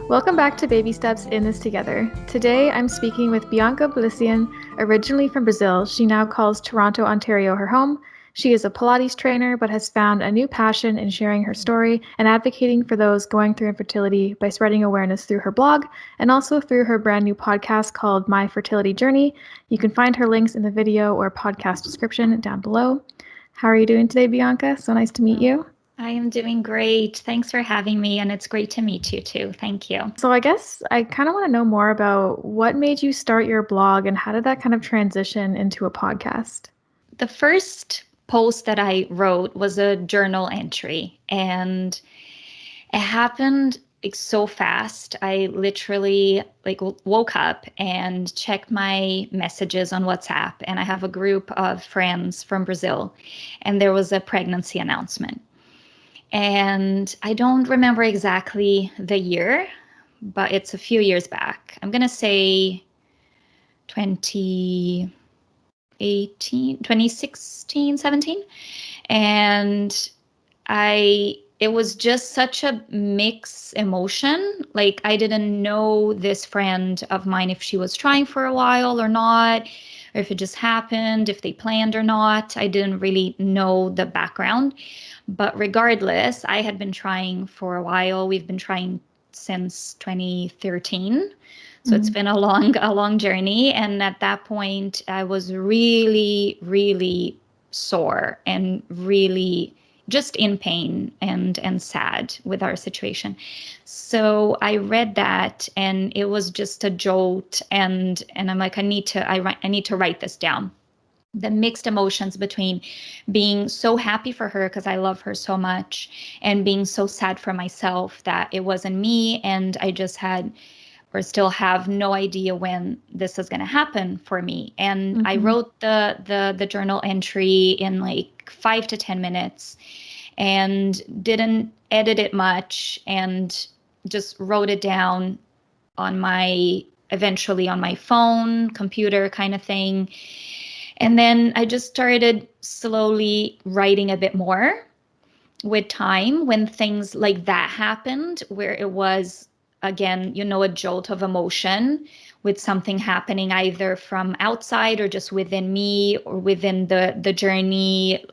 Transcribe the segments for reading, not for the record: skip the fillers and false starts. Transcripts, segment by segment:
Welcome back to Baby Steps in This Together. Today I'm speaking with Bianca Bolissian, originally from Brazil. She now calls Toronto, Ontario her home. She is a Pilates trainer but has found a new passion in sharing her story and advocating for those going through infertility by spreading awareness through her blog and also through her brand new podcast called My Fertility Journey. You can find her links in the video or podcast description down below. How are you doing today, Bianca? So nice to meet you. I am doing great. Thanks for having me, and it's great to meet you too. Thank you. So I guess I kind of want to know more about what made you start your blog and how did that kind of transition into a podcast? The first post that I wrote was a journal entry, and it happened so fast. I literally woke up and checked my messages on WhatsApp, and I have a group of friends from Brazil, and there was a pregnancy announcement. And I don't remember exactly the year, but it's a few years back. I'm going to say 2018, 2016, 17. And it was just such a mixed emotion. Like, I didn't know this friend of mine, if she was trying for a while or not, or if it just happened, if they planned or not. I didn't really know the background. But regardless, I had been trying for a while. We've been trying since 2013. So it's been a long journey. And at that point, I was really, really sore and really just in pain and sad with our situation. So I read that, and it was just a jolt. And I'm like, I need to write this down. The mixed emotions between being so happy for her because I love her so much, and being so sad for myself that it wasn't me, and I just had or still have no idea when this is going to happen for me. And I wrote the journal entry in like 5 to 10 minutes and didn't edit it much, and just wrote it down eventually on my phone, computer kind of thing. And then I just started slowly writing a bit more with time when things like that happened, where it was, again, a jolt of emotion with something happening either from outside or just within me or within the journey.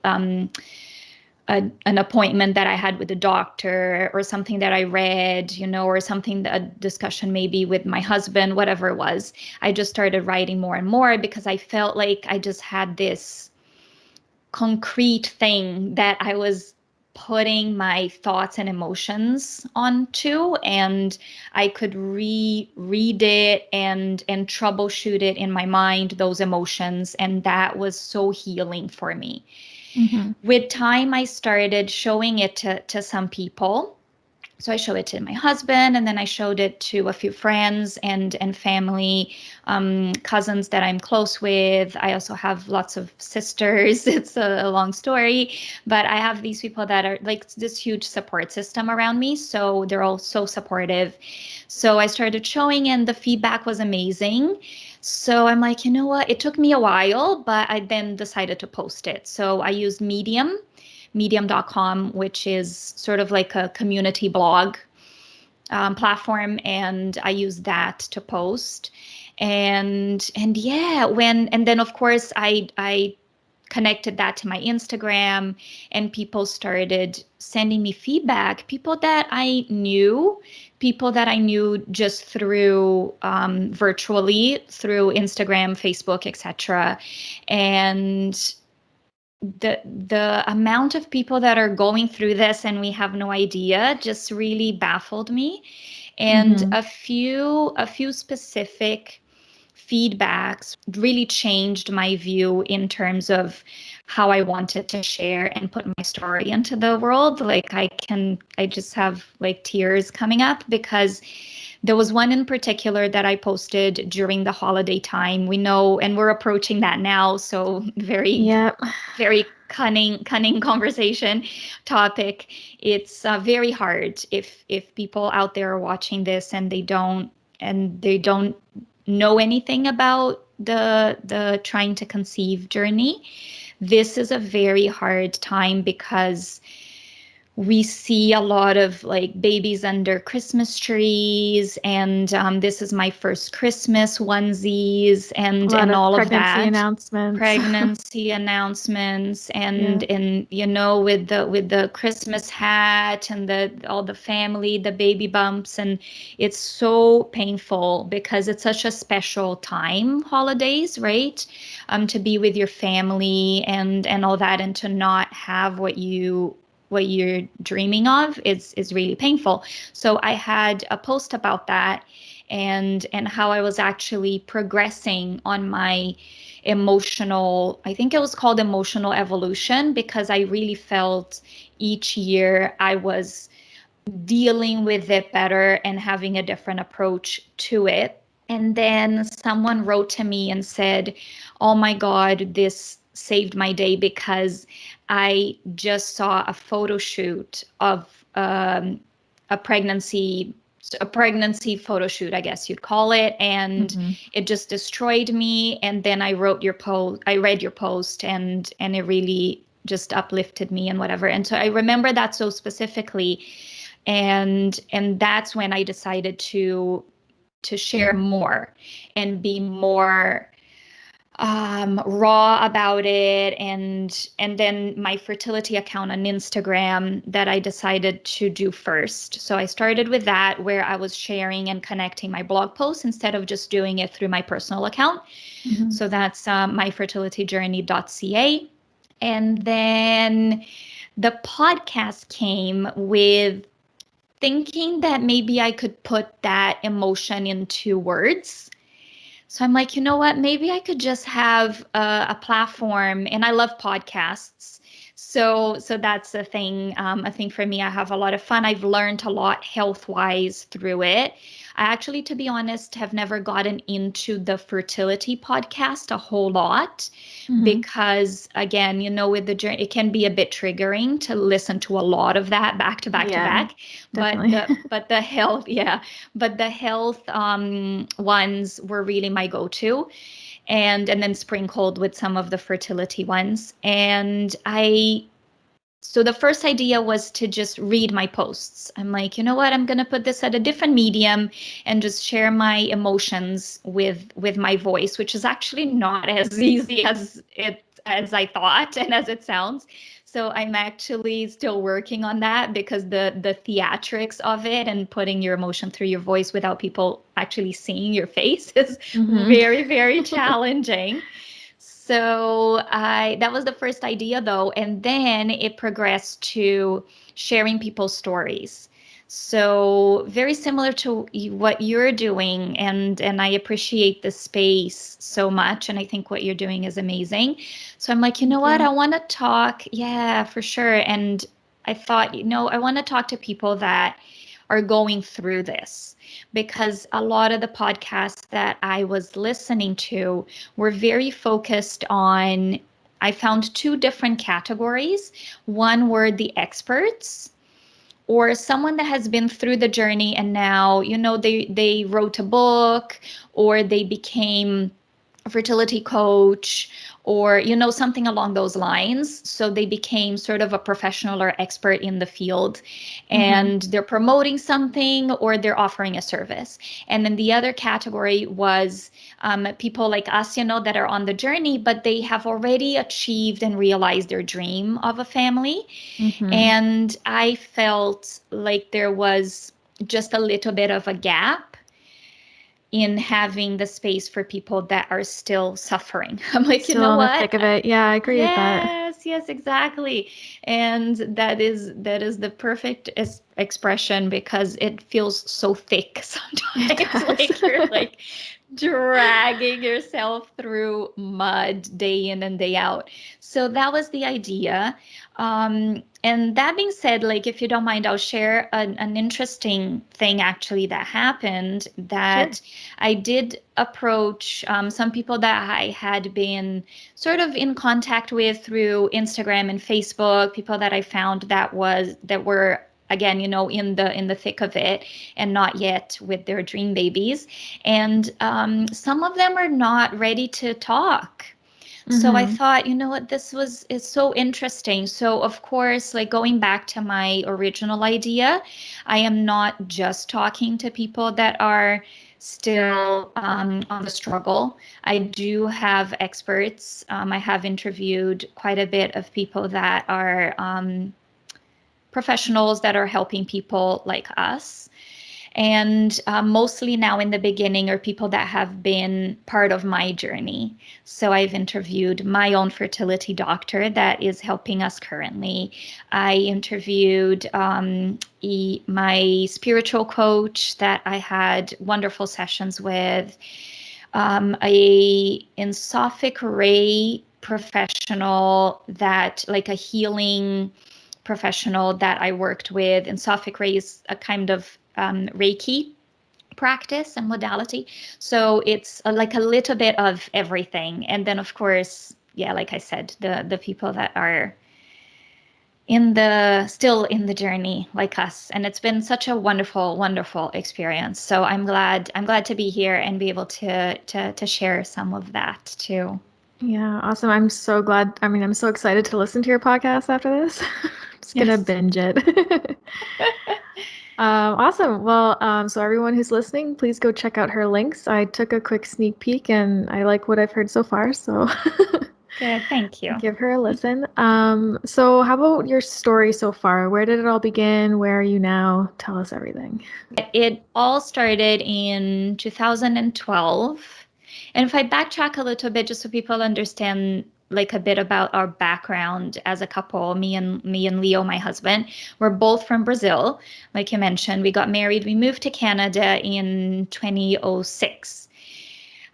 An appointment that I had with the doctor, or something that I read, or something, a discussion maybe with my husband, whatever it was. I just started writing more and more because I felt like I just had this concrete thing that I was putting my thoughts and emotions onto, and I could reread it and troubleshoot it in my mind, those emotions, and that was so healing for me. With time, I started showing it to some people. So I showed it to my husband, and then I showed it to a few friends and family, cousins that I'm close with. I also have lots of sisters. It's a long story, but I have these people that are like this huge support system around me. So they're all so supportive. So I started showing, and the feedback was amazing. So I'm like, you know what? It took me a while, but I then decided to post it. So I used medium.com, which is sort of like a community blog platform, and I use that to post. And yeah, and then of course I connected that to my Instagram, and people started sending me feedback. People that I knew just through virtually through Instagram, Facebook, etc. And the amount of people that are going through this and we have no idea just really baffled me. And a few specific feedbacks really changed my view in terms of how I wanted to share and put my story into the world. Like, I just have like tears coming up, because there was one in particular that I posted during the holiday time. We know, and we're approaching that now. So very cunning conversation topic. It's very hard if people out there are watching this and they don't know anything about the trying to conceive journey. This is a very hard time, because we see a lot of like babies under Christmas trees, and this is my first Christmas onesies, A lot and of all of pregnancy that. announcements. Pregnancy announcements, Yeah. and with the Christmas hat and the all the family, the baby bumps, and it's so painful because it's such a special time, holidays, right? To be with your family and all that, and to not have what you're dreaming of is really painful. So I had a post about that, and how I was actually progressing on my emotional, I think it was called emotional evolution, because I really felt each year I was dealing with it better and having a different approach to it. And then someone wrote to me and said, "Oh my God, this saved my day because I just saw a photo shoot of a pregnancy a pregnancy photo shoot, I guess you'd call it, and Hmm. it just destroyed me. And then I read your post, and it really just uplifted me and whatever." And so I remember that so specifically, and that's when I decided to share more and be more raw about it. And then my fertility account on Instagram that I decided to do first. So I started with that, where I was sharing and connecting my blog posts instead of just doing it through my personal account. Hmm. So that's myfertilityjourney.ca. And then the podcast came with thinking that maybe I could put that emotion into words. So I'm like, you know what? Maybe I could just have a platform, and I love podcasts. So that's a thing. I think for me, I have a lot of fun. I've learned a lot health wise through it. I actually, to be honest, have never gotten into the fertility podcast a whole lot Hmm. because, again, with the journey, it can be a bit triggering to listen to a lot of that back to back to Yeah, back. But definitely. the health, yeah, but the health ones were really my go-to, and then sprinkled with some of the fertility ones. So the first idea was to just read my posts. I'm like, you know what? I'm going to put this at a different medium and just share my emotions with my voice, which is actually not as easy as I thought and as it sounds. So I'm actually still working on that, because the theatrics of it and putting your emotion through your voice without people actually seeing your face is Hmm. very, very challenging. So I that was the first idea though, and then it progressed to sharing people's stories. So very similar to what you're doing, and I appreciate the space so much, and I think what you're doing is amazing. So I'm like, you know Thank what? you. I want to talk, yeah, for sure. And I thought, I want to talk to people that are going through this, because a lot of the podcasts that I was listening to were very focused on, I found two different categories. One were the experts, or someone that has been through the journey, and now, they wrote a book, or they became a fertility coach, or something along those lines. So they became sort of a professional or expert in the field, Hmm. and they're promoting something or they're offering a service. And then the other category was people like us, that are on the journey, but they have already achieved and realized their dream of a family. Hmm. And I felt like there was just a little bit of a gap in having the space for people that are still suffering. I'm like, you Still know in the what? thick of it. Yeah, I agree with that. Yes, yes, exactly. And that is the perfect expression, because it feels so thick It sometimes. does. Like you're like dragging yourself through mud day in and day out. So that was the idea. And that being said, like, if you don't mind, I'll share an interesting thing actually that happened, Sure. that I did approach some people that I had been sort of in contact with through Instagram and Facebook, people that I found that were, again, in the thick of it, and not yet with their dream babies. And some of them are not ready to talk. So I Mm-hmm. thought, you know what, is so interesting. So of course, like going back to my original idea, I am not just talking to people that are still on the struggle. I do have experts. I have interviewed quite a bit of people that are professionals that are helping people like us. And mostly now in the beginning are people that have been part of my journey. So I've interviewed my own fertility doctor that is helping us currently. I interviewed my spiritual coach that I had wonderful sessions with, a Insophic Ray professional that like a healing professional that I worked with. Insophic Ray is a kind of Reiki practice and modality. So it's like a little bit of everything. And then of course, yeah, like I said, the people that are still in the journey like us. And it's been such a wonderful, wonderful experience. So I'm glad to be here and be able to share some of that too. Yeah, awesome. I'm so glad. I mean, I'm so excited to listen to your podcast after this. Just gonna Yes. binge it. Awesome. Well, so everyone who's listening, please go check out her links. I took a quick sneak peek and I like what I've heard so far, so Good. Thank you. give her a listen. So how about your story so far? Where did it all begin? Where are you now? Tell us everything. It all started in 2012. And if I backtrack a little bit, just so people understand like a bit about our background as a couple, me and Leo, my husband, we're both from Brazil. Like you mentioned, we got married, we moved to Canada in 2006.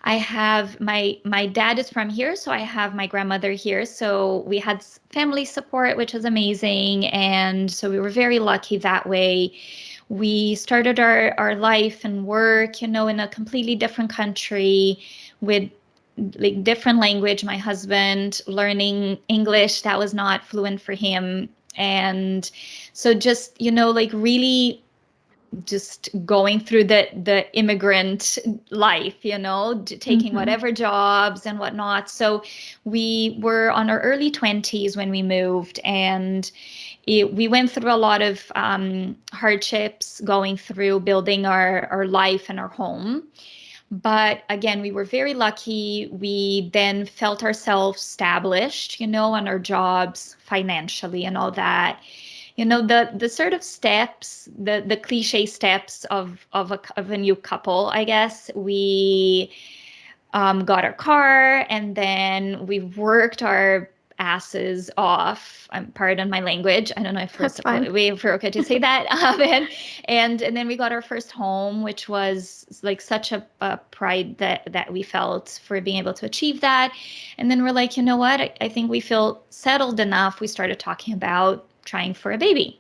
I have my dad is from here, so I have my grandmother here. So we had family support, which is amazing. And so we were very lucky that way. We started our life and work, in a completely different country with like different language. My husband learning English, that was not fluent for him. And so just, like really just going through the immigrant life, taking Mm-hmm. whatever jobs and whatnot. So we were on our early 20s when we moved, and we went through a lot of hardships going through building our life and our home. But again, we were very lucky. We then felt ourselves established, on our jobs financially and all that. The sort of steps, the cliche steps of a new couple, I guess. We got our car, and then we worked our asses off. Pardon my language. I don't know if That's fine. we're okay to say that. And then we got our first home, which was like such a pride that we felt for being able to achieve that. And then we're like, you know what? I think we feel settled enough. We started talking about trying for a baby.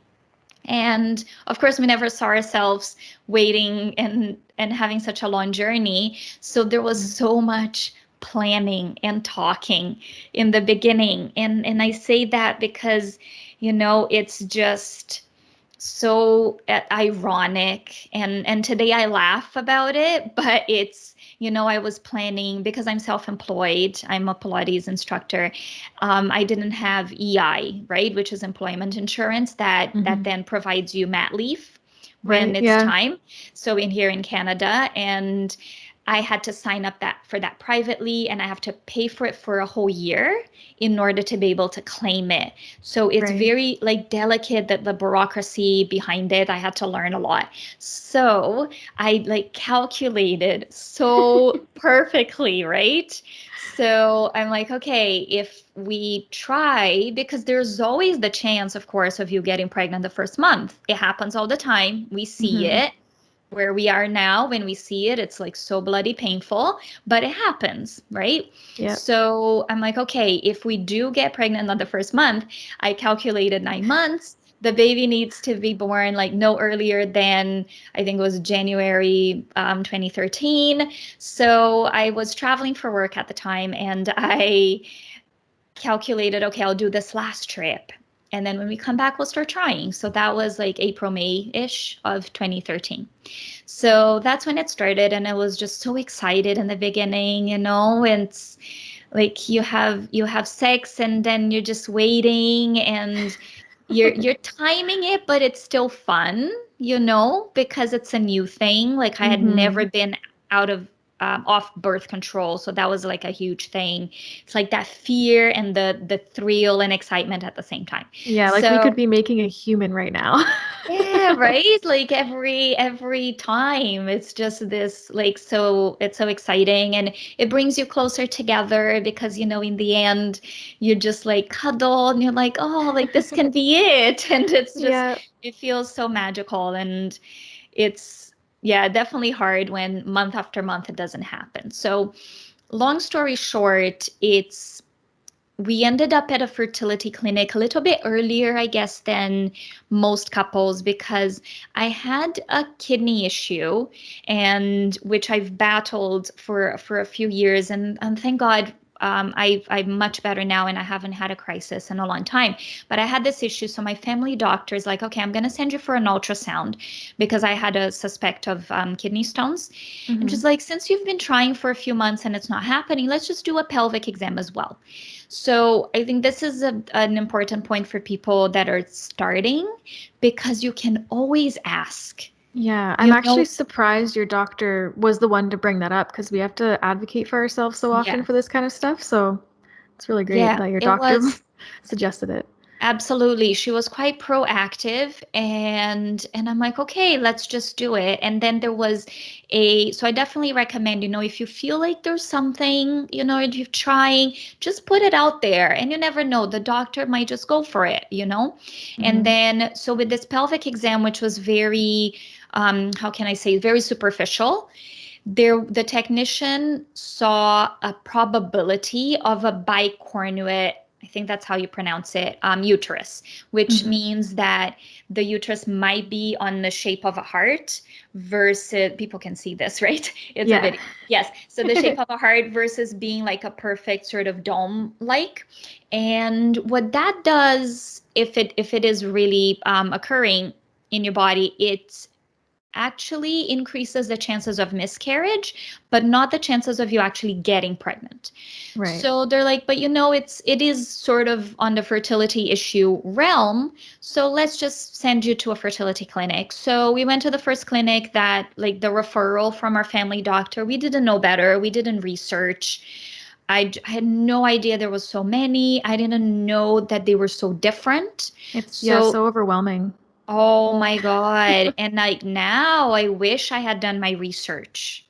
And of course, we never saw ourselves waiting and having such a long journey. So there was so much planning and talking in the beginning. And I say that because, it's just so ironic, and today I laugh about it, but it's, I was planning because I'm self-employed. I'm a Pilates instructor. I didn't have EI, right, which is employment insurance that Mm-hmm. then provides you mat leave when Right. it's Yeah. time. So in here in Canada, and I had to sign up for that privately, and I have to pay for it for a whole year in order to be able to claim it. So it's Right. very like delicate, that the bureaucracy behind it. I had to learn a lot. So I like calculated so perfectly, right? So I'm like, okay, if we try, because there's always the chance, of course, of you getting pregnant the first month. It happens all the time. We see Mm-hmm. it where we are now. When we see it, it's like so bloody painful, but it happens, right? Yep. So I'm like, okay, if we do get pregnant on the first month, I calculated 9 months. The baby needs to be born like no earlier than, I think it was January 2013. So I was traveling for work at the time, and I calculated, okay, I'll do this last trip. And then when we come back, we'll start trying. So that was like April, May-ish of 2013. So that's when it started. And I was just so excited in the beginning, and Like you have sex and then you're just waiting and you're timing it, but it's still fun, because it's a new thing. Like I had never Hmm. been out of off birth control, so that was like a huge thing. It's like that fear and the thrill and excitement at the same time. Yeah, like we So could be making a human right now. yeah, right? Like every time it's just this like so it's so exciting and it brings you closer together because in the end you just like cuddle and you're like, "Oh, like this can be it." And it's just Yeah. it feels so magical and it's yeah, definitely hard when month after month it doesn't happen. So, long story short, it's we ended up at a fertility clinic a little bit earlier, I guess, than most couples because I had a kidney issue and which I've battled for a few years and thank God I'm much better now and I haven't had a crisis in a long time. But I had this issue. So my family doctor is like, okay, I'm going to send you for an ultrasound because I had a suspect of kidney stones. And Hmm. she's like, since you've been trying for a few months and it's not happening, let's just do a pelvic exam as well. So I think this is an important point for people that are starting because you can always ask. Yeah, I'm You actually know, surprised your doctor was the one to bring that up because we have to advocate for ourselves so often for yes. this kind of stuff. So it's really great Yeah, that your it doctor was suggested it. absolutely. She was quite proactive and I'm like, okay, let's just do it. And then there was so I definitely recommend, if you feel like there's something, and you're trying, just put it out there. And you never know, the doctor might just go for it. And Hmm. then so with this pelvic exam, which was very how can I say, very superficial, the technician saw a probability of a bicornuate, I think that's how you pronounce it, uterus, which Hmm. means that the uterus might be on the shape of a heart versus people can see this, right? It's a Yeah. video. Yes. So the shape of a heart versus being like a perfect sort of dome like. And what that does, if it is really occurring in your body, it actually increases the chances of miscarriage, but not the chances of you actually getting pregnant. Right. So they're like, but it is sort of on the fertility issue realm. So let's just send you to a fertility clinic. So we went to the first clinic that like the referral from our family doctor. We didn't know better. We didn't research. I had no idea there was so many. I didn't know that they were so different. It's, yeah, So so overwhelming. oh my God. And like now I wish I had done my research.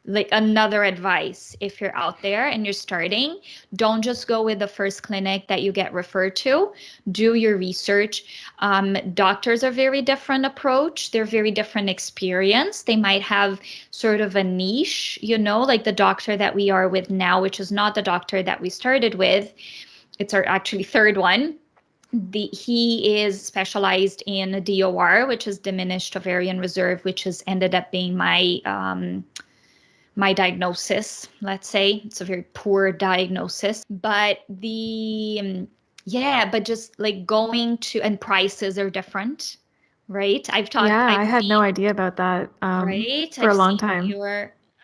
Like another advice, if you're out there and you're starting, don't just go with the first clinic that you get referred to. Do your research. Doctors are very different approach. They're very different experience. They might have sort of a niche, like the doctor that we are with now, which is not the doctor that we started with. It's our actually third one. He is specialized in DOR, which is diminished ovarian reserve, which has ended up being my diagnosis. Let's say it's a very poor diagnosis, but yeah, but just like going to and prices are different, right? Yeah, I've I had no seen idea about that right, for a long time.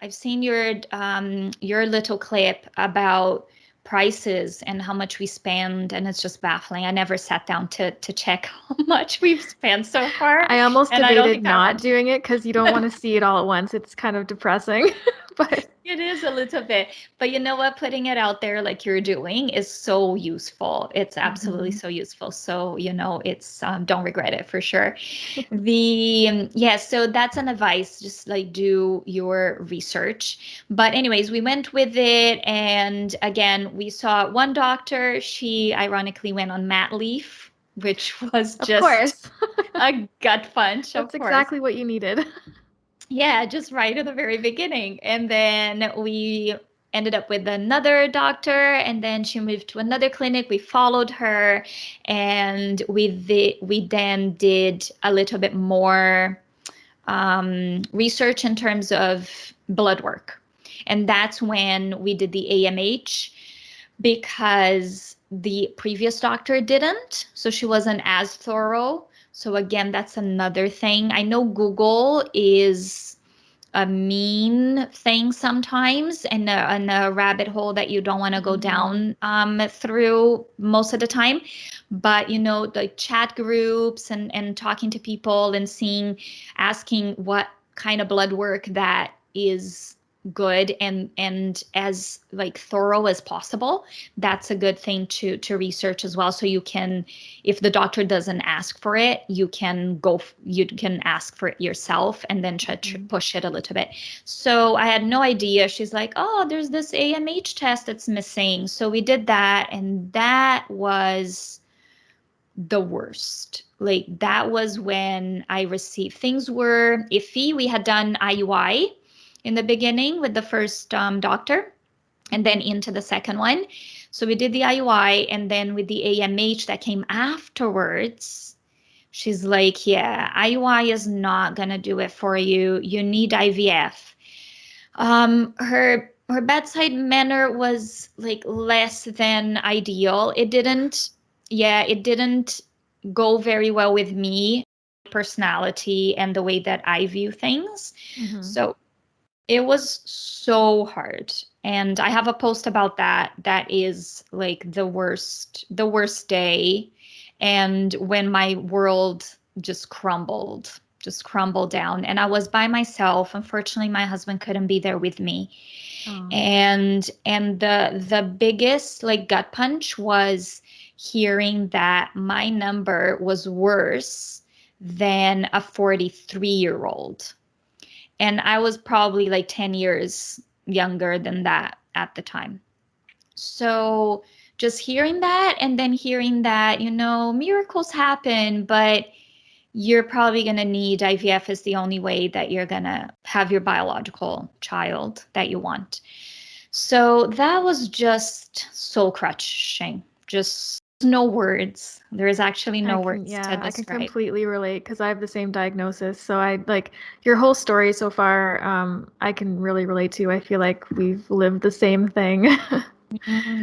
I've seen your little clip about prices and how much we spend, and it's just baffling. I never sat down to check how much we've spent so far, I almost and I don't debated think I not want to. doing it because you don't want to see it all at once. It's kind of depressing. But It is a little bit, but you know what? Putting it out there like you're doing is so useful. It's absolutely mhm. so useful. So, it's don't regret it for sure. Yeah, so that's an advice. Just like do your research. But anyways, we went with it, and again, we saw one doctor. She ironically went on mat leave, which was Of just course. a gut punch, That's of course. exactly what you needed. Yeah, just right at the very beginning. And then we ended up with another doctor, and then she moved to another clinic. We followed her, and we then did a little bit more research in terms of blood work. And that's when we did the AMH because the previous doctor didn't. So she wasn't as thorough. So again, that's another thing. I know Google is a mean thing sometimes, and a rabbit hole that you don't want to go down through most of the time. But the chat groups and talking to people and asking what kind of blood work that is good and as like thorough as possible, that's a good thing to research as well. So you can, if the doctor doesn't ask for it, you can ask for it yourself and then try to push it a little bit. So I had no idea. She's like, oh, there's this AMH test that's missing. So we did that, and that was the worst. Like, that was when I received, things were iffy. We had done IUI in the beginning with the first doctor, and then into the second one. So we did the IUI, and then with the AMH that came afterwards, she's like, yeah, IUI is not going to do it for you. You need IVF. Her bedside manner was like less than ideal. It didn't go very well with me, personality, and the way that I view things. So it was so hard. And I have a post about that. That is like the worst day. And when my world just crumbled down, and I was by myself. Unfortunately, my husband couldn't be there with me. Oh. And the biggest like gut punch was hearing that my number was worse than a 43-year-old. And I was probably like 10 years younger than that at the time. So just hearing that, and then hearing that, miracles happen, but you're probably going to need IVF is the only way that you're going to have your biological child that you want. So that was just soul crushing. Just no words. There is actually no words to describe. I can completely relate because I have the same diagnosis. So I like your whole story so far. I can really relate to. I feel like we've lived the same thing.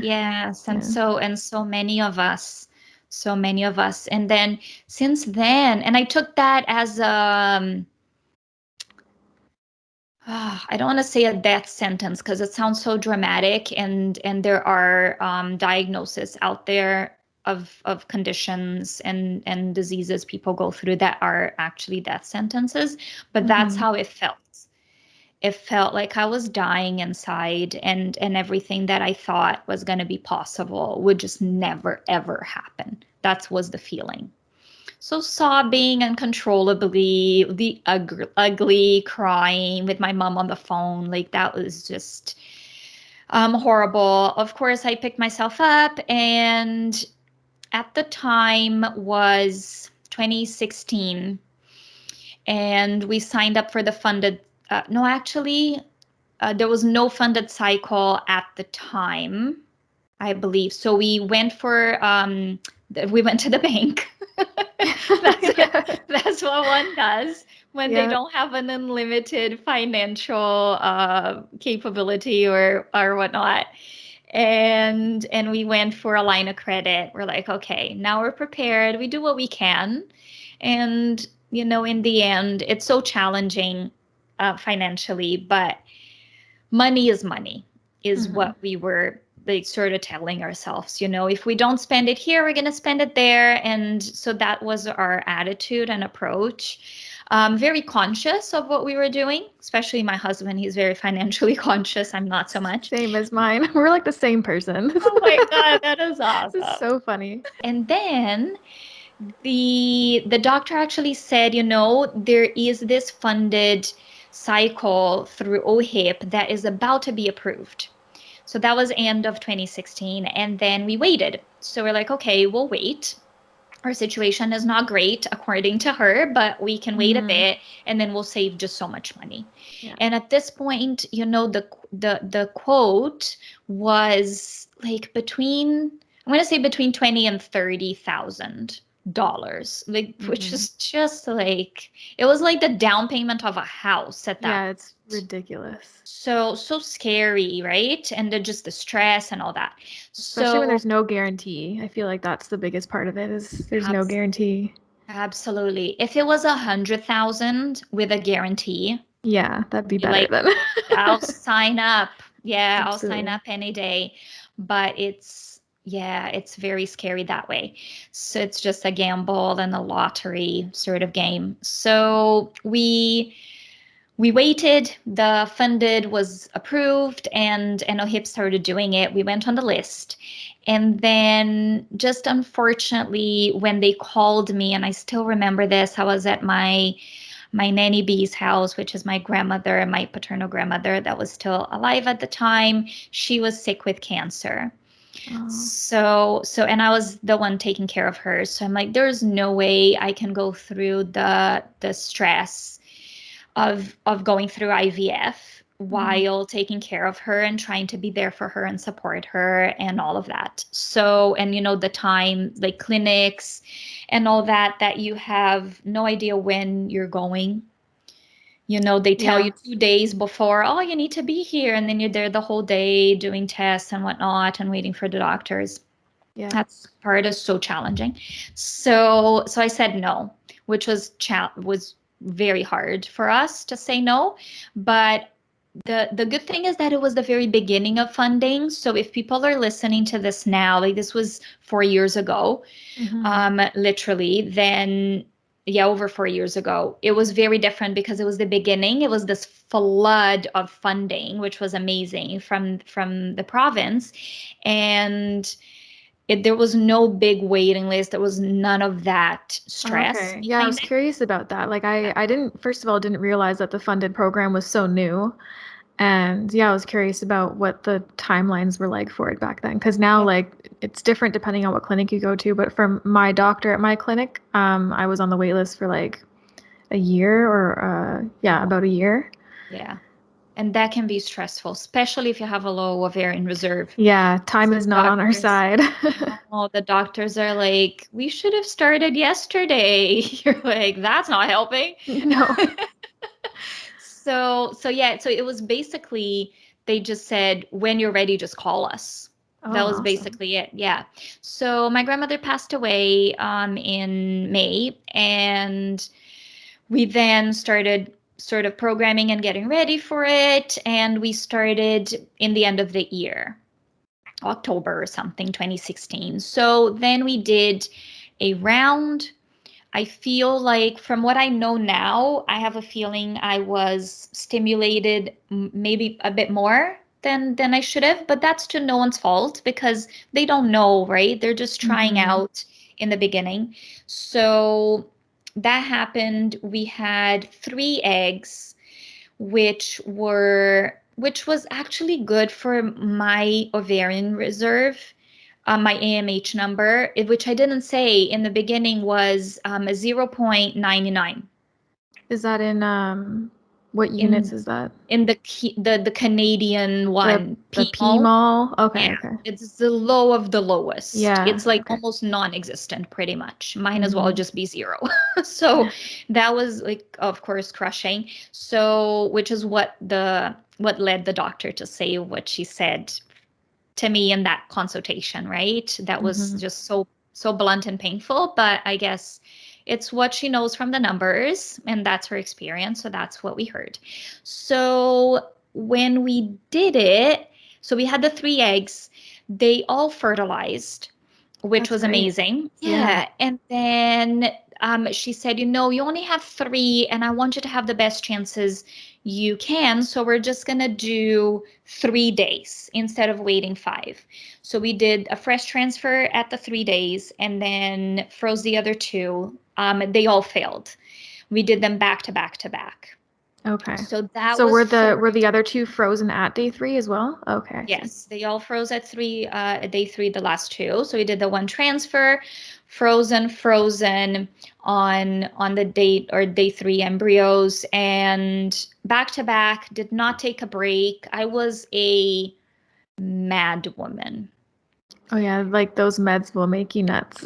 Yes, and so many of us. So many of us. And then since then, and I took that as I don't want to say a death sentence because it sounds so dramatic, and there are diagnoses out there of conditions and diseases people go through that are actually death sentences, but that's how it felt. It felt like I was dying inside, and everything that I thought was going to be possible would just never, ever happen. That was the feeling. So sobbing uncontrollably, the ugly crying with my mom on the phone, like that was just horrible. Of course, I picked myself up, and at the time was 2016, and we signed up for the funded. No, actually, there was no funded cycle at the time, I believe. So we went we went to the bank. That's what one does when they don't have an unlimited financial capability or whatnot. And we went for a line of credit. We're like, okay, now we're prepared. We do what we can. And, in the end, it's so challenging financially, but money is money, is what we were like sort of telling ourselves, if we don't spend it here, we're going to spend it there. And so that was our attitude and approach. Very conscious of what we were doing, especially my husband. He's very financially conscious. I'm not so much. Same as mine. We're like the same person. Oh my God, that is awesome. It's so funny. And then the doctor actually said, there is this funded cycle through OHIP that is about to be approved. So that was end of 2016. And then we waited. So we're like, okay, we'll wait. Our situation is not great according to her, but we can wait a bit, and then we'll save just so much money. Yeah. And at this point, the quote was like I'm going to say between $20,000 and $30,000, like, which is just like, it was like the down payment of a house at that. Yeah, it's ridiculous. So scary, right? And just the stress and all that. Especially when there's no guarantee. I feel like that's the biggest part of it, is there's no guarantee. Absolutely. If it was 100,000 with a guarantee, Yeah, that'd be better Like, then. I'll sign up. Yeah, I'll sign Absolutely. up any day. But it's very scary that way. So it's just a gamble and a lottery sort of game. So we waited, the funded was approved, and OHIP started doing it. We went on the list. And then just unfortunately, when they called me, and I still remember this, I was at my nanny B's house, which is my grandmother, my paternal grandmother that was still alive at the time. She was sick with cancer. Oh, And I was the one taking care of her. So I'm like, there's no way I can go through the stress of going through IVF mhm. while taking care of her and trying to be there for her and support her and all of that. So, and the time, like clinics and all that you have no idea when you're going. They tell Yeah, you 2 days before, oh, you need to be here. And then you're there the whole day doing tests and whatnot and waiting for the doctors. yeah. That's part is so challenging. So I said no, which was very hard for us to say no. But the good thing is that it was the very beginning of funding. So if people are listening to this now, like this was 4 years ago, Hmm. literally, then yeah, over 4 years ago, it was very different because it was the beginning. It was this flood of funding, which was amazing from the province, and there was no big waiting list. There was none of that stress Okay. Yeah, I behind was it. curious about that. Like I didn't, first of all, didn't realize that the funded program was so new. And yeah, I was curious about what the timelines were like for it back then. Because now, Yeah. like, it's different depending on what clinic you go to. But from my doctor at my clinic, I was on the wait list for like a year or, yeah, Oh, about a year. yeah. And that can be stressful, especially if you have a low ovarian reserve. Yeah, time So is not on our doctors, side. no, the doctors are like, we should have started yesterday. You're like, that's not helping. No. So yeah, so it was basically they just said, when you're ready, just call us. Oh, That was awesome. basically it. Yeah. So my grandmother passed away in May, and we then started sort of programming and getting ready for it, and we started in the end of the year. October or something, 2016. So then we did a round. I feel like, from what I know now, I have a feeling I was stimulated maybe a bit more than I should have, but that's to no one's fault because they don't know, right? They're just trying Hmm. out in the beginning. So that happened. We had 3 eggs, which was actually good for my ovarian reserve. My AMH number, which I didn't say in the beginning, was a 0.99 Is that in what units in is that? the Canadian The one, the P PMO. mall? Okay, Yeah, okay. it's the low of the lowest. Yeah, It's like okay. almost non-existent, pretty much. Mine as well Hmm. just be zero. So that was like, of course, crushing. So, which is what led the doctor to say what she said to me in that consultation, right? That was Hmm. just so blunt and painful, but I guess it's what she knows from the numbers, and that's her experience, so that's what we heard. So when we did it, so we had the 3 eggs, they all fertilized, which That's was great. amazing. Yeah. Yeah. And then she said, you only have 3, and I want you to have the best chances you can. So we're just going to do 3 days instead of waiting 5. So we did a fresh transfer at the 3 days and then froze the other 2. They all failed. We did them back to back to back. Okay. So that So was were for the other two frozen at day three as well? Okay, I see. Yes, they all froze at day 3, the last 2. So we did the one transfer, frozen on the date or day 3 embryos, and back to back, did not take a break. I was a mad woman. Oh yeah, like those meds will make you nuts.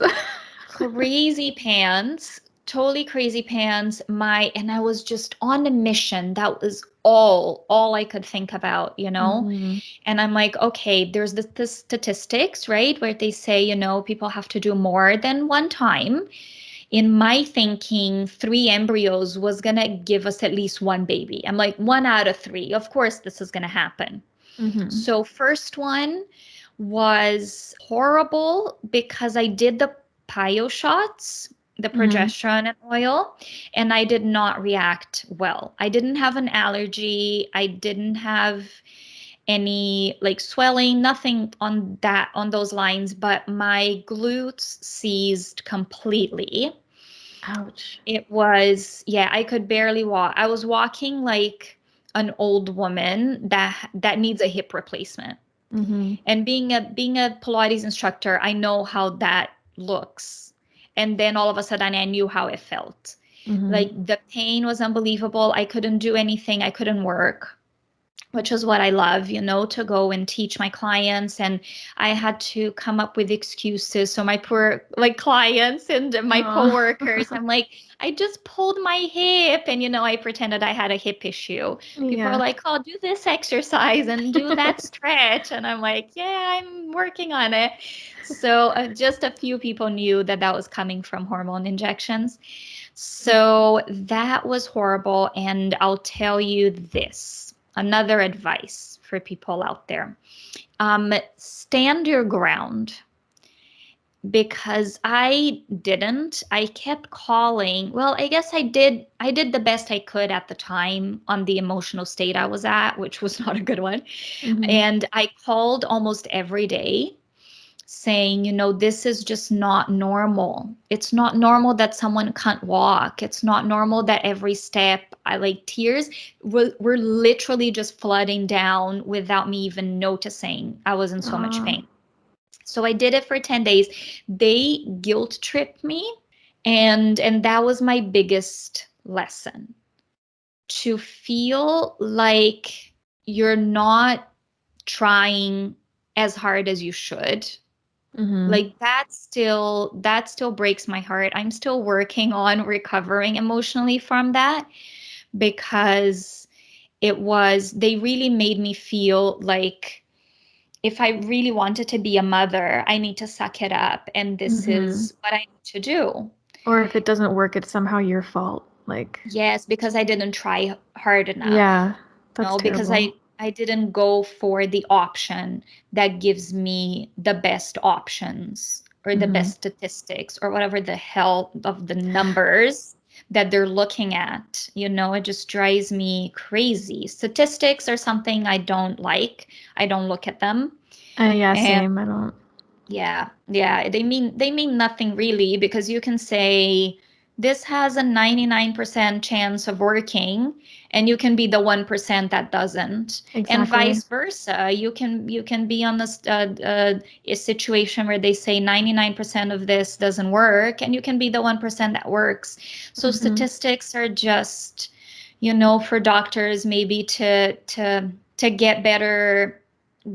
Crazy pants, totally crazy pants. And I was just on a mission. That was all I could think about. Hmm. And I'm like, okay, there's the statistics, right? Where they say, people have to do more than one time in my thinking, 3 embryos was going to give us at least one baby. I'm like, 1 out of 3. Of course, this is going to happen. Mm-hmm. So first one was horrible because I did the pio shots, the Mm-hmm. progesterone and oil, and I did not react well. I didn't have an allergy. I didn't have any like swelling, nothing on those lines, but my glutes seized completely. Ouch. It was, yeah, I could barely walk. I was walking like an old woman that needs a hip replacement. Mm-hmm. And being a Pilates instructor, I know how that looks. And then all of a sudden I knew how it felt. Mm-hmm. Like the pain was unbelievable. I couldn't do anything. I couldn't work, which is what I love, to go and teach my clients. And I had to come up with excuses. So my poor like clients and my coworkers, Oh. I'm like, I just pulled my hip. And, I pretended I had a hip issue. People are Yeah. like, oh, do this exercise and do that stretch. And I'm like, yeah, I'm working on it. So just a few people knew that that was coming from hormone injections. So that was horrible. And I'll tell you this, another advice for people out there. Stand your ground, because I kept calling. Well, I guess I did the best I could at the time on the emotional state I was at, which was not a good one. Mm-hmm. And I called almost every day saying, this is just not normal. It's not normal that someone can't walk. It's not normal that every step, I like tears were literally just flooding down without me even noticing. I was in so much Oh. pain. So I did it for 10 days. They guilt tripped me. And that was my biggest lesson, to feel like you're not trying as hard as you should. Mm-hmm. Like that still breaks my heart. I'm still working on recovering emotionally from that, because they really made me feel like if I really wanted to be a mother, I need to suck it up, and this Mm-hmm. is what I need to do. Or if it doesn't work, it's somehow your fault. Like, Yes, because I didn't try hard enough. yeah, that's No, because terrible. I didn't go for the option that gives me the best options or the Mm-hmm. best statistics or whatever the hell of the numbers that they're looking at. It just drives me crazy. Statistics are something I don't like. I don't look at them. Yeah, And same. I don't. yeah, yeah, they mean nothing really, because you can say this has a 99% chance of working, and you can be the 1% that doesn't, and Exactly. vice versa. You can be on a situation where they say 99% of this doesn't work, and you can be the 1% that works. So Mm-hmm. statistics are just, for doctors maybe to get better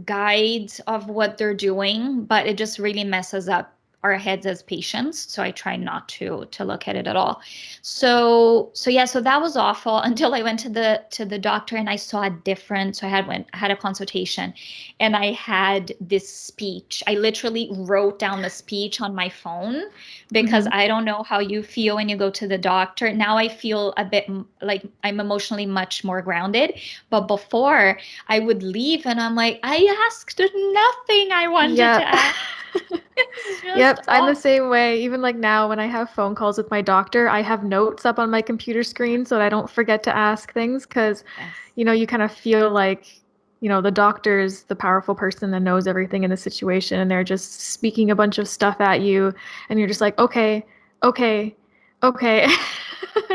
guides of what they're doing, but it just really messes up our heads as patients. So I try not to look at it at all. So yeah, so that was awful until I went to the doctor and I saw a difference. So I had a consultation, and I had this speech. I literally wrote down the speech on my phone, because Mm-hmm. I don't know how you feel when you go to the doctor. Now I feel a bit like I'm emotionally much more grounded, but before I would leave and I'm like, I asked nothing I wanted Yeah. to ask. It's just Yep, I'm the awful. same way. Even like now, when I have phone calls with my doctor, I have notes up on my computer screen so that I don't forget to ask things because, Yes. you kind of feel like, the doctor's the powerful person that knows everything in the situation and they're just speaking a bunch of stuff at you and you're just like, okay, okay, okay.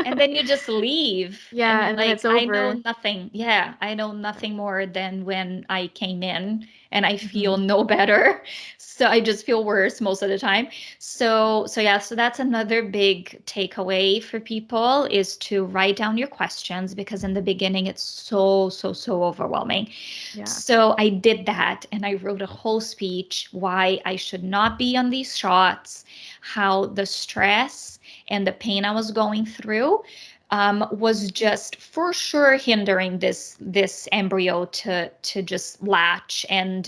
And then you just leave and Yeah, you're and then like, it's I know over. nothing. Yeah, I know nothing more than when I came in, and I feel Hmm. no better. So I just feel worse most of the time. So yeah, so that's another big takeaway for people, is to write down your questions, because in the beginning it's so, so, so overwhelming. Yeah. So I did that, and I wrote a whole speech why I should not be on these shots, how the stress and the pain I was going through was just for sure hindering this embryo to just latch and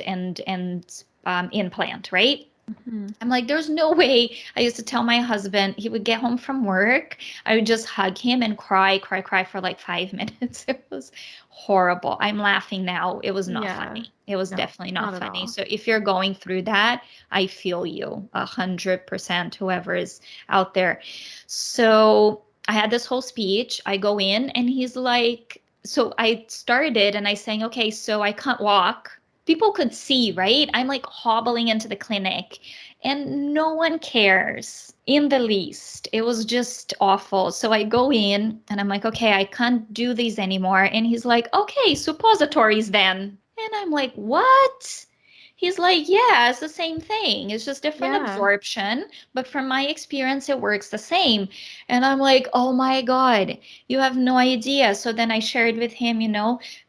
implant, right? Mhm. I'm like, there's no way. I used to tell my husband, he would get home from work. I would just hug him and cry for like 5 minutes. It was horrible. I'm laughing now. It was not Yeah. funny. It was No, definitely not not at funny. all. So if you're going through that, I feel you 100%, whoever is out there. So I had this whole speech. I go in and he's like, so I started and I saying, okay, so I can't walk. People could see, right? I'm like hobbling into the clinic and no one cares in the least. It was just awful. So I go in and I'm like, okay, I can't do these anymore. And he's like, okay, suppositories then. And I'm like, what? He's like, yeah, it's the same thing. It's just different Yeah. absorption, but from my experience, it works the same. And I'm like, oh my God, you have no idea. So then I shared with him,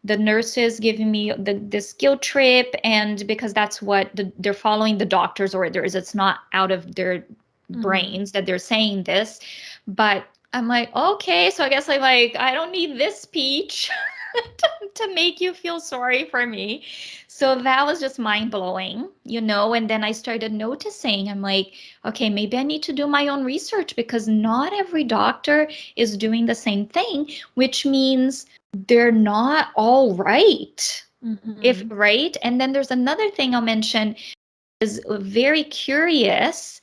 the nurses giving me this guilt trip, and because that's what they're following the doctor's orders. It's not out of their Mhm. brains that they're saying this. But I'm like, okay, so I guess I don't need this speech to make you feel sorry for me. So that was just mind blowing. And then I started noticing, I'm like, okay, maybe I need to do my own research because not every doctor is doing the same thing, which means they're not all right. If Mhm. right. And then there's another thing I'll mention is very curious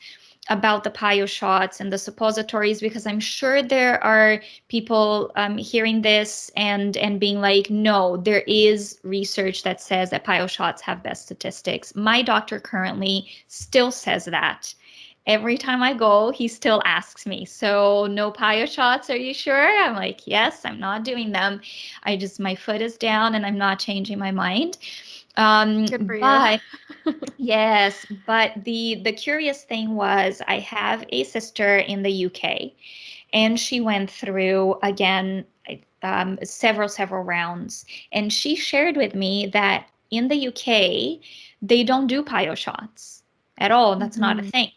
about the PIO shots and the suppositories because I'm sure there are people hearing this and being like, no, there is research that says that PIO shots have best statistics. My doctor currently still says that. Every time I go, he still asks me, so no PIO shots, are you sure? I'm like, yes, I'm not doing them. My foot is down and I'm not changing my mind. Good for you. But yes, but the curious thing was I have a sister in the UK and she went through again several rounds, and she shared with me that in the UK they don't do PIO shots at all. That's not a Mhm. thing.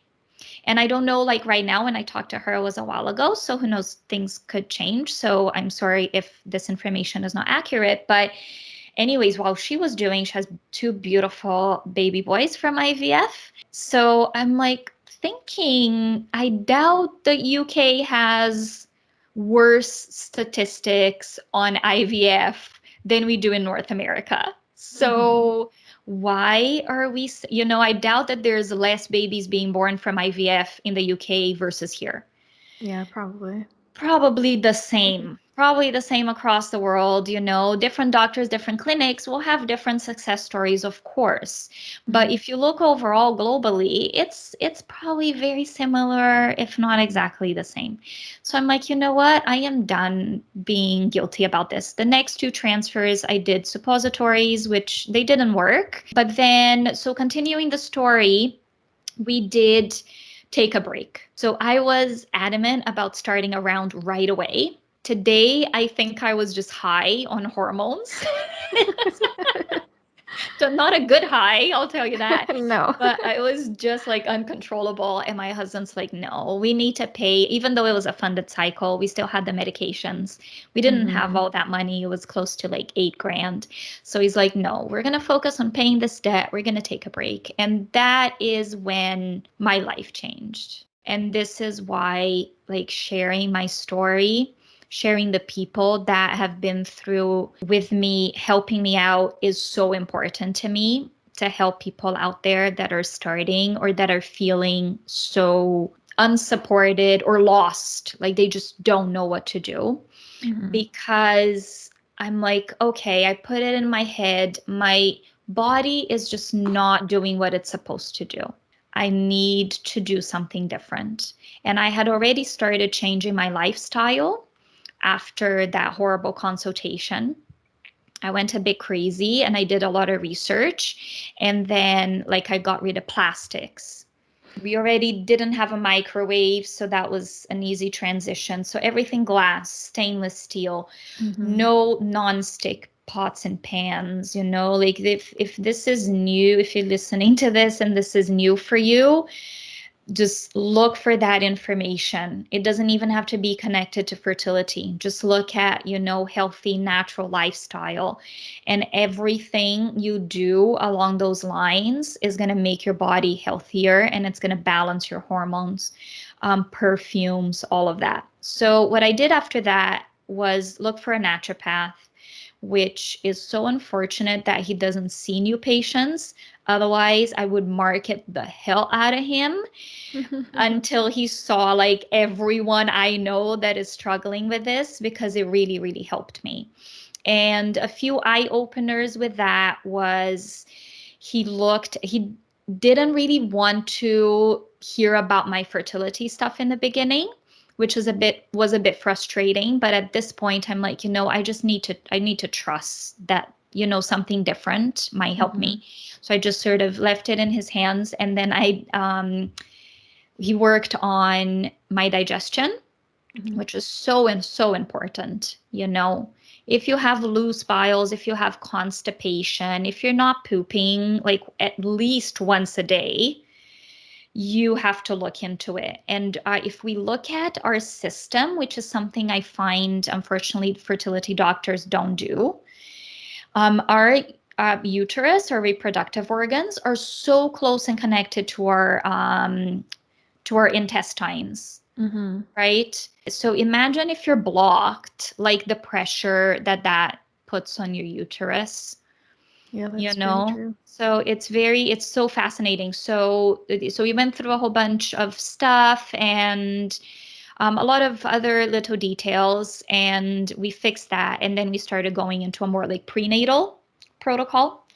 And I don't know, like right now when I talked to her, it was a while ago, so who knows, things could change. So I'm sorry if this information is not accurate, but anyways, while she was doing, she has two beautiful baby boys from IVF. So I'm like thinking, I doubt the UK has worse statistics on IVF than we do in North America. Mhm. So why are we, I doubt that there's less babies being born from IVF in the UK versus here. Yeah, probably. Probably the same across the world. Different doctors, different clinics will have different success stories, of course. But Mhm. if you look overall globally, it's probably very similar, if not exactly the same. So I'm like, you know what? I am done being guilty about this. The next two transfers, I did suppositories, which they didn't work. But then, so continuing the story, we did take a break. So I was adamant about starting a round right away. Today, I think I was just high on hormones. So not a good high, I'll tell you that. No. But I was just like uncontrollable. And my husband's like, no, we need to pay. Even though it was a funded cycle, we still had the medications. We didn't have Mhm. all that money. It was close to like 8 grand. So he's like, no, we're going to focus on paying this debt. We're going to take a break. And that is when my life changed. And this is why, like, sharing my story, sharing the people that have been through with me, helping me out is so important to me, to help people out there that are starting or that are feeling so unsupported or lost, like they just don't know what to do. Mhm. Because I'm like, okay, I put it in my head, my body is just not doing what it's supposed to do. I need to do something different. And I had already started changing my lifestyle after that horrible consultation. I went a bit crazy and I did a lot of research. And then, like, I got rid of plastics. We already didn't have a microwave, so that was an easy transition. So everything glass, stainless steel, Mhm. no non-stick pots and pans, like if this is new, if you're listening to this and this is new for you, just look for that information. It doesn't even have to be connected to fertility. Just look at, healthy, natural lifestyle. And everything you do along those lines is going to make your body healthier, and it's going to balance your hormones, perfumes, all of that. So what I did after that was look for a naturopath, which is so unfortunate that he doesn't see new patients. Otherwise, I would market the hell out of him until he saw like everyone I know that is struggling with this, because it really, really helped me. And a few eye openers with that was he didn't really want to hear about my fertility stuff in the beginning, which was a bit frustrating. But at this point, I'm like, I need to trust that, something different might help me. So I just sort of left it in his hands. And then he worked on my digestion, which is so important. If you have loose bowels, if you have constipation, if you're not pooping like at least once a day, you have to look into it. And if we look at our system, which is something I find, unfortunately, fertility doctors don't do, our uterus or reproductive organs are so close and connected to our intestines, right? So imagine if you're blocked, like the pressure that puts on your uterus. Yeah, that's very true. So it's so fascinating. So we went through a whole bunch of stuff and a lot of other little details, and we fixed that. And then we started going into a more like prenatal protocol.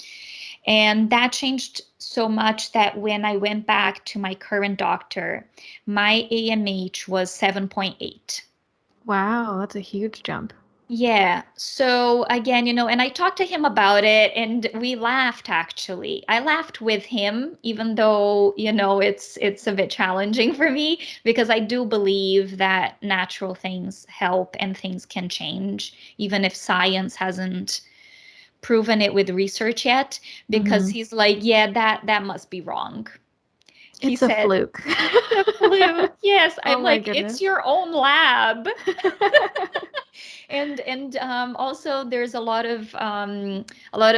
And that changed so much that when I went back to my current doctor, my AMH was 7.8. Wow, that's a huge jump. Yeah. So again, and I talked to him about it, and we laughed actually. I laughed with him, even though, it's a bit challenging for me, because I do believe that natural things help and things can change, even if science hasn't proven it with research yet, because he's like, yeah, that must be wrong. He It's a said, fluke. it's a fluke. Yes. Oh I'm my like, goodness. it's your own lab. And also there's a lot of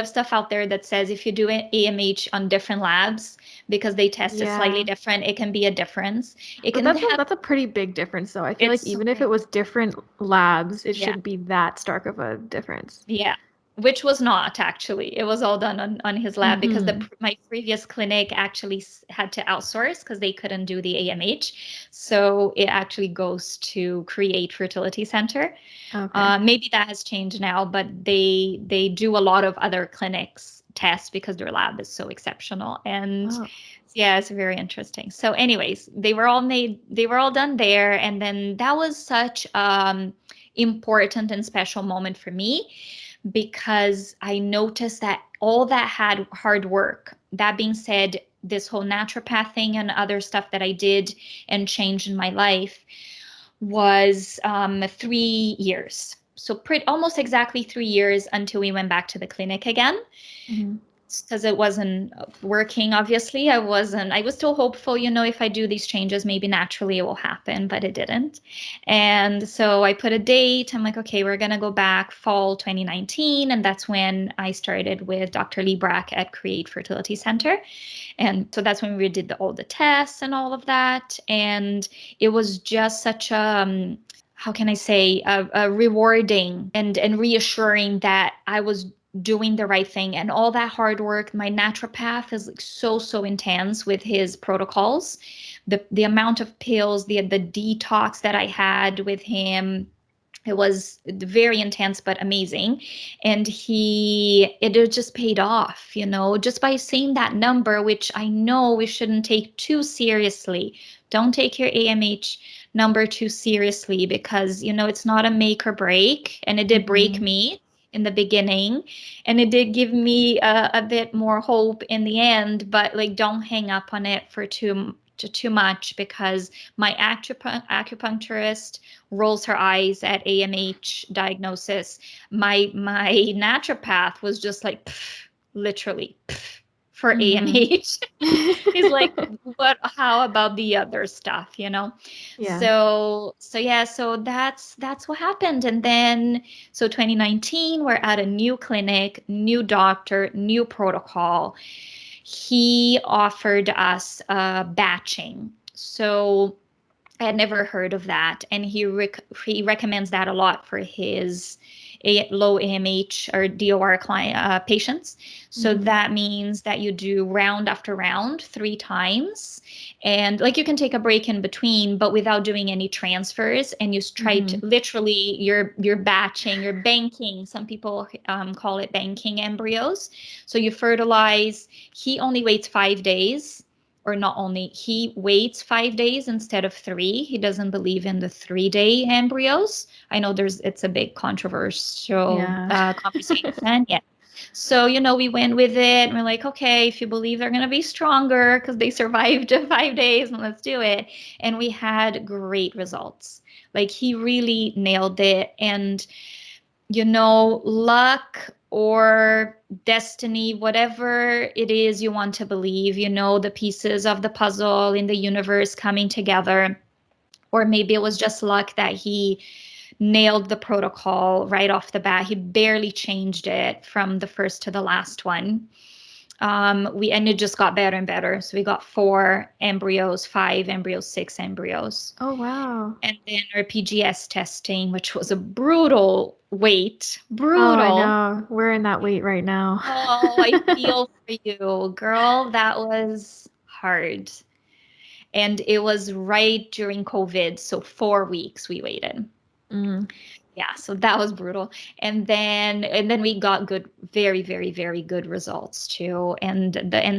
stuff out there that says if you do an AMH on different labs, because they test it slightly different, it can be a difference. It But can have, that's a pretty big difference, though. I feel like it's even so if it big. was different labs, it Yeah. shouldn't be that stark of a difference. Yeah. Which was not actually. It was all done on his lab, because my previous clinic actually had to outsource because they couldn't do the AMH. So it actually goes to Create Fertility Center. Okay. Maybe that has changed now, but they do a lot of other clinics tests because their lab is so exceptional. And Oh. yeah, it's very interesting. So anyways, they were all done there. And then that was such important and special moment for me, because I noticed that all that had hard work. That being said, this whole naturopath thing and other stuff that I did and changed in my life was 3 years. So almost exactly 3 years until we went back to the clinic again, because it wasn't working. Obviously, I was still hopeful, if I do these changes, maybe naturally it will happen, but it didn't. And so I put a date. I'm like, okay, we're going to go back fall 2019. And that's when I started with Dr. Lee Brack at Create Fertility Center. And so that's when we did all the tests and all of that. And it was just such a, how can I say, a rewarding and reassuring that I was doing the right thing, and all that hard work. My naturopath is like so intense with his protocols. The amount of pills, the detox that I had with him, it was very intense but amazing. And it just paid off, just by seeing that number, which I know we shouldn't take too seriously. Don't take your AMH number too seriously, because it's not a make or break, and it did break me in the beginning, and it did give me a bit more hope in the end. But like, don't hang up on it for too much, because my acupuncturist rolls her eyes at AMH diagnosis. My naturopath was just like, pff, literally, pff, for Mm-hmm. AMH. He's like, but how about the other stuff, Yeah. So yeah, so that's what happened. And then so 2019, we're at a new clinic, new doctor, new protocol. He offered us batching. So I had never heard of that, and he recommends that a lot for his low AMH or DOR patients. So Mm-hmm. that means that you do round after round 3 times, and like you can take a break in between, but without doing any transfers. And you try to Mm-hmm. literally you're batching, you're banking. Some people call it banking embryos. So you fertilize. He only waits 5 days, or not only, he waits 5 days instead of 3. He doesn't believe in the 3-day embryos. I know it's a big controversial Yeah. conversation. Yeah. So, we went with it and we're like, okay, if you believe they're going to be stronger because they survived 5 days, and let's do it. And we had great results. Like, he really nailed it. And luck or destiny, whatever it is you want to believe, the pieces of the puzzle in the universe coming together. Or maybe it was just luck that he nailed the protocol right off the bat. He barely changed it from the first to the last one. And it just got better and better. So we got 4 embryos, 5 embryos, 6 embryos. Oh, wow. And then our PGS testing, which was a brutal wait. Oh, I Brutal. know. We're in that wait right now. Oh, I feel for you, girl. That was hard. And it was right during COVID. So 4 weeks we waited. Mm. Yeah, so that was brutal. And then we got good, very, very, very good results too. And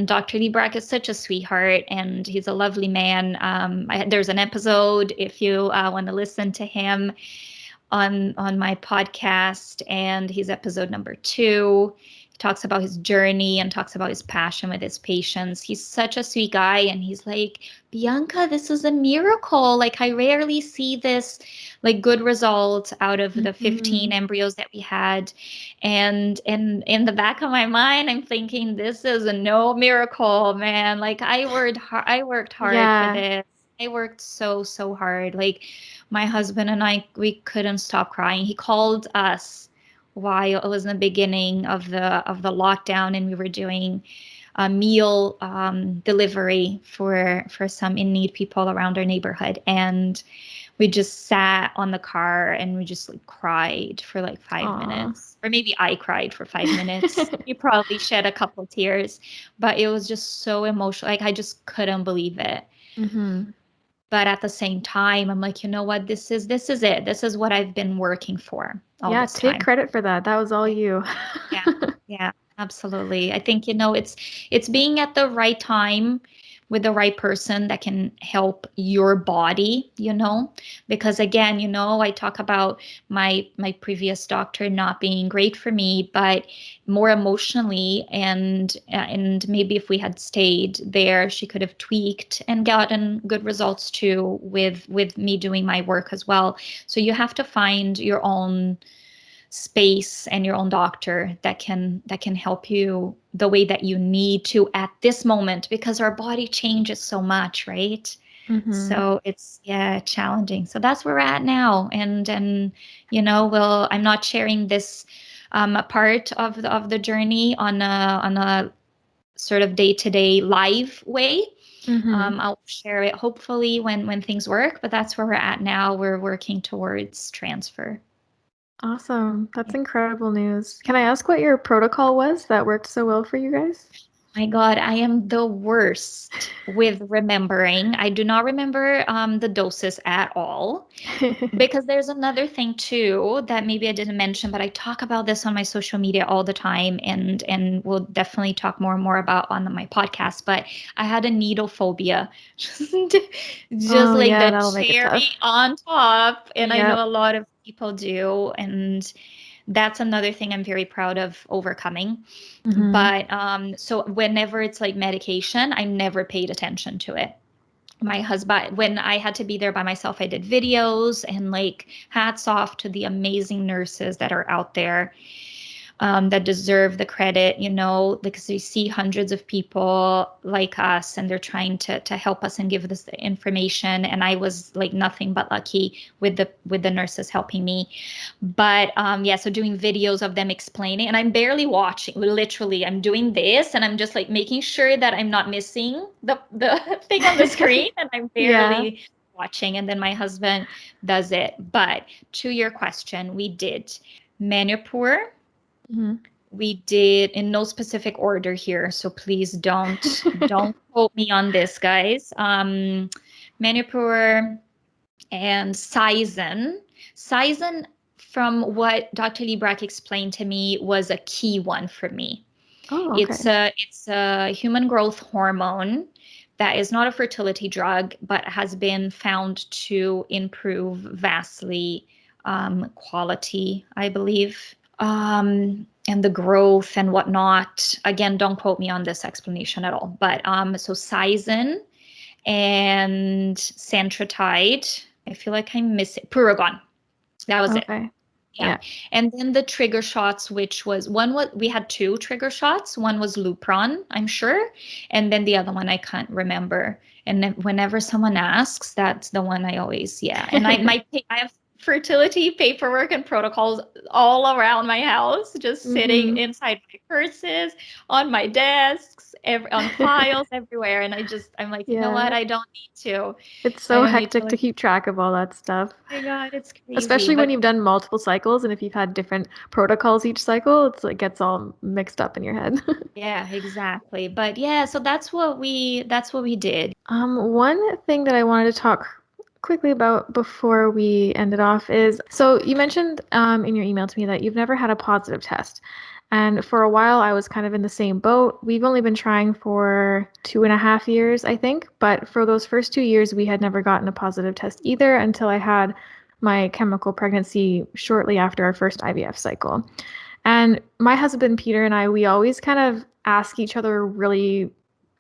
Dr. Liebrack is such a sweetheart, and he's a lovely man. There's an episode, if you want to listen to him, on my podcast, and he's episode number 2. He talks about his journey and talks about his passion with his patients. He's such a sweet guy, and he's like, Bianca, this is a miracle. Like, I rarely see this like good result out of the 15 Mm-hmm. embryos that we had. And in the back of my mind, I'm thinking, this is a no miracle, man. Like, I worked hard for Yeah. this. I worked so, so hard. Like, my husband and I, we couldn't stop crying. He called us while it was in the beginning of the lockdown, and we were doing a meal delivery for some in need people around our neighborhood. And we just sat on the car and we just like cried for like five Aw. minutes. Or maybe I cried for 5 minutes. You probably shed a couple tears, but it was just so emotional. Like, I just couldn't believe it. Mm-hmm. But at the same time, I'm like, you know what? This is it. This is what I've been working for all Yeah, this take time. credit for that. That was all Yeah, you. yeah, yeah, absolutely. I think, it's being at the right time with the right person that can help your body, because again, I talk about my previous doctor not being great for me, but more emotionally, and maybe if we had stayed there, she could have tweaked and gotten good results too with me doing my work as well. So you have to find your own space and your own doctor that can help you the way that you need to at this moment, because our body changes so much, right? Mm-hmm. So it's, yeah, challenging. So that's where we're at now. And I'm not sharing this a part of the journey on a sort of day-to-day live way. Mm-hmm. I'll share it hopefully when things work, but that's where we're at now. We're working towards transfer. Awesome. That's incredible news. Can I ask what your protocol was that worked so well for you guys? My God, I am the worst with remembering. I do not remember the doses at all. Because there's another thing too that maybe I didn't mention, but I talk about this on my social media all the time, and we'll definitely talk more and more about on my podcast. But I had a needle phobia, just Oh, like yeah, the that'll make it cherry tough. on top. And I know Yep. a lot of people do, and that's another thing I'm very proud of overcoming. Mm-hmm. But so whenever it's like medication, I never paid attention to it. My husband, when I had to be there by myself, I did videos, and like, hats off to the amazing nurses that are out there. that deserve the credit, because you see hundreds of people like us and they're trying to help us and give us the information. And I was like nothing but lucky with the nurses helping me. But so doing videos of them explaining, and I'm barely watching. Literally, I'm doing this and I'm just like making sure that I'm not missing the thing on the screen, and I'm barely watching. And then my husband does it. But to your question, we did Manipur. Mm-hmm. We did in no specific order here, so please don't quote me on this, guys. Manipur and Saizen. Saizen, from what Dr. Librak explained to me, was a key one for me. Oh, okay. It's a human growth hormone that is not a fertility drug, but has been found to improve vastly quality, I believe, and the growth and whatnot. Again, don't quote me on this explanation at all. But so Saizen and Centratide. I feel like I'm missing Puragon. That was it. Okay. Yeah. And then the trigger shots, which was we had 2 trigger shots. One was Lupron, I'm sure. And then the other one I can't remember. And then whenever someone asks, that's the one I always, And I have fertility paperwork and protocols all around my house, just sitting Mm-hmm. inside my purses, on my desks, on files everywhere. And I'm like, you know what? I don't need to. It's I so don't need to hectic to keep track of all that stuff. oh my God, it's crazy. Especially when But you've done multiple cycles and if you've had different protocols each cycle, it gets all mixed up in your head. yeah, exactly. But yeah, so that's what we did. One thing that I wanted to talk quickly about before we end it off is, so you mentioned in your email to me that you've never had a positive test. And for a while, I was kind of in the same boat. We've only been trying for 2.5 years, I think. But for those first 2 years, we had never gotten a positive test either until I had my chemical pregnancy shortly after our first IVF cycle. And my husband, Peter, and I, we always kind of ask each other really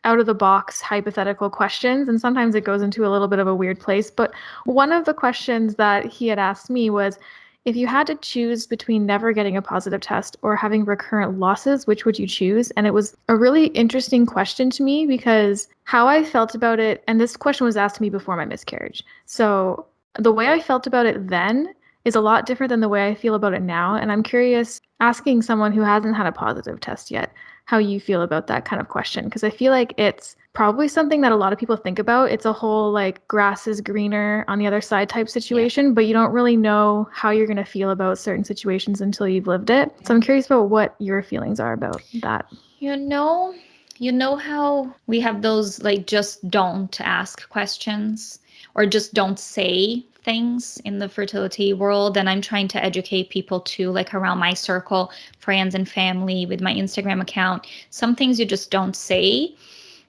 out of the box hypothetical questions. And sometimes it goes into a little bit of a weird place. But one of the questions that he had asked me was, if you had to choose between never getting a positive test or having recurrent losses, which would you choose? And it was a really interesting question to me because how I felt about it, and this question was asked to me before my miscarriage. So the way I felt about it then is a lot different than the way I feel about it now. And I'm curious, asking someone who hasn't had a positive test yet, how you feel about that kind of question. Because I feel like it's probably something that a lot of people think about. It's a whole like grass is greener on the other side type Yeah. situation, but you don't really know how you're going to feel about certain situations until you've lived it. So I'm curious about what your feelings are about that. You know, you know how we have those like just don't ask questions or just don't say things in the fertility world. And I'm trying to educate people too, like around my circle, friends and family with my Instagram account. Some things you just don't say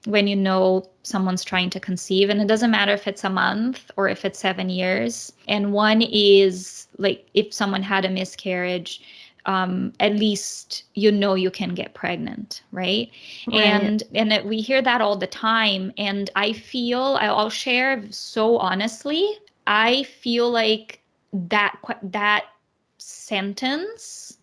when you know someone's trying to conceive. And it doesn't matter if it's a month or if it's 7 years. And one is like if someone had a miscarriage, at least you can get pregnant, right? Right. And we hear that all the time. And I'll share so honestly, I feel like that sentence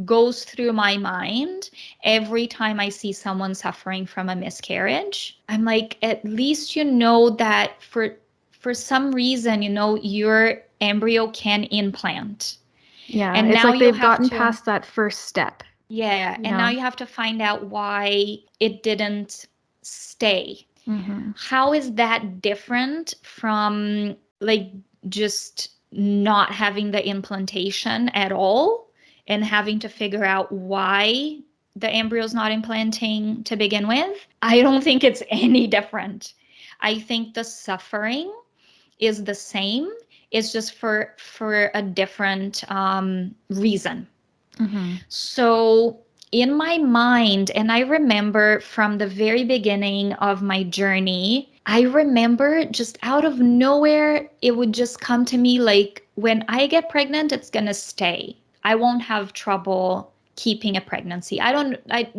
goes through my mind every time I see someone suffering from a miscarriage. I'm like, at least you know that for some reason, your embryo can implant. Yeah. And It's now like you they've have gotten to, past that first step, yeah, you and now know? you have to find out why it didn't stay. Mm-hmm. How is that different from like just not having the implantation at all and having to figure out why the embryo's not implanting to begin with? I don't think it's any different. I think the suffering is the same. It's just for a different reason. Mm-hmm. So in my mind, and I remember from the very beginning of my journey, I remember just out of nowhere, it would just come to me like, when I get pregnant, it's going to stay. I won't have trouble keeping a pregnancy. I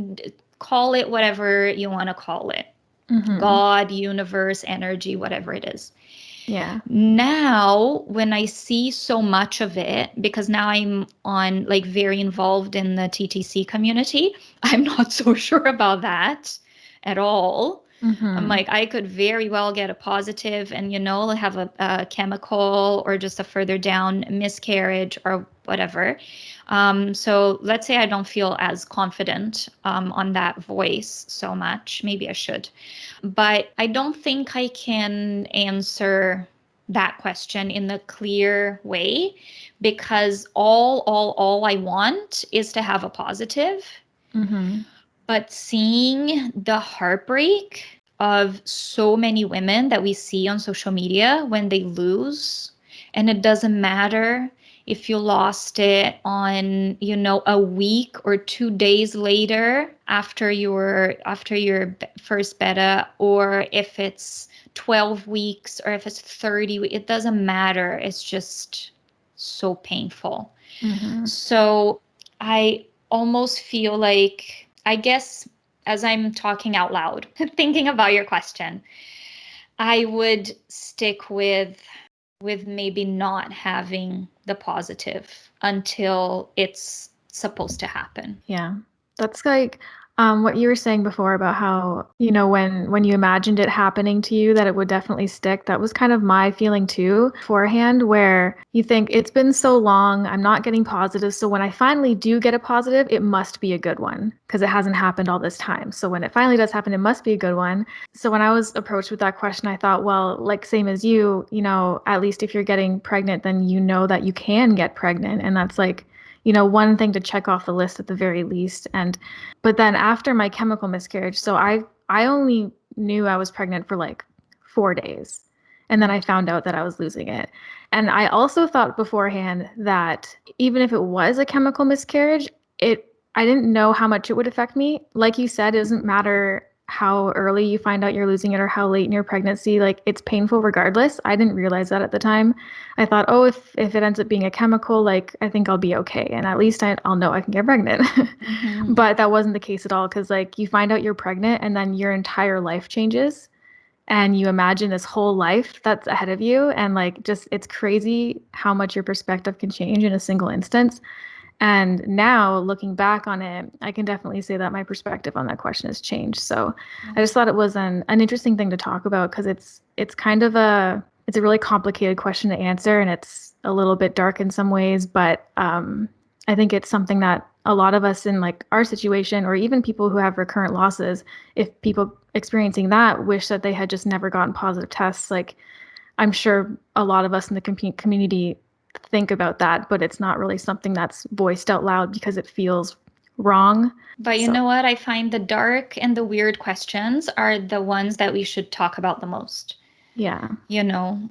call it whatever you want to call it. Mm-hmm. God, universe, energy, whatever it is. Yeah. Now, when I see so much of it, because now I'm on like very involved in the TTC community, I'm not so sure about that at all. I'm Mm-hmm. like, I could very well get a positive and, have a chemical or just a further down miscarriage or whatever. So let's say I don't feel as confident on that voice so much. Maybe I should. But I don't think I can answer that question in a clear way because all I want is to have a positive. Mm-hmm. But seeing the heartbreak of so many women that we see on social media when they lose, and it doesn't matter if you lost it on, a week or 2 days later after your first beta, or if it's 12 weeks or if it's 30 weeks, it doesn't matter. It's just so painful. Mm-hmm. So I almost feel like, I guess, as I'm talking out loud, thinking about your question, I would stick with maybe not having the positive until it's supposed to happen. Yeah. That's like what you were saying before about how, when you imagined it happening to you, that it would definitely stick. That was kind of my feeling too beforehand, where you think it's been so long, I'm not getting positive. So when I finally do get a positive, it must be a good one because it hasn't happened all this time. So when it finally does happen, it must be a good one. So when I was approached with that question, I thought, well, like same as you, at least if you're getting pregnant, then you know that you can get pregnant. And that's like, one thing to check off the list at the very least. But then after my chemical miscarriage, so I only knew I was pregnant for like 4 days. And then I found out that I was losing it. And I also thought beforehand that even if it was a chemical miscarriage, I didn't know how much it would affect me. Like you said, it doesn't matter how early you find out you're losing it or how late in your pregnancy, like it's painful regardless. I didn't realize that at the time. I thought, oh, if it ends up being a chemical, like I think I'll be okay, and at least I'll know I can get pregnant. Mm-hmm. But that wasn't the case at all because like you find out you're pregnant and then your entire life changes and you imagine this whole life that's ahead of you, and like just it's crazy how much your perspective can change in a single instance. And now looking back on it, I can definitely say that my perspective on that question has changed. So I just thought it was an interesting thing to talk about because it's kind of it's a really complicated question to answer, and it's a little bit dark in some ways, but I think it's something that a lot of us in like our situation, or even people who have recurrent losses, if people experiencing that wish that they had just never gotten positive tests, like I'm sure a lot of us in the community think about that, but it's not really something that's voiced out loud because it feels wrong. But you So, know what? I find the dark and the weird questions are the ones that we should talk about the most. yeah.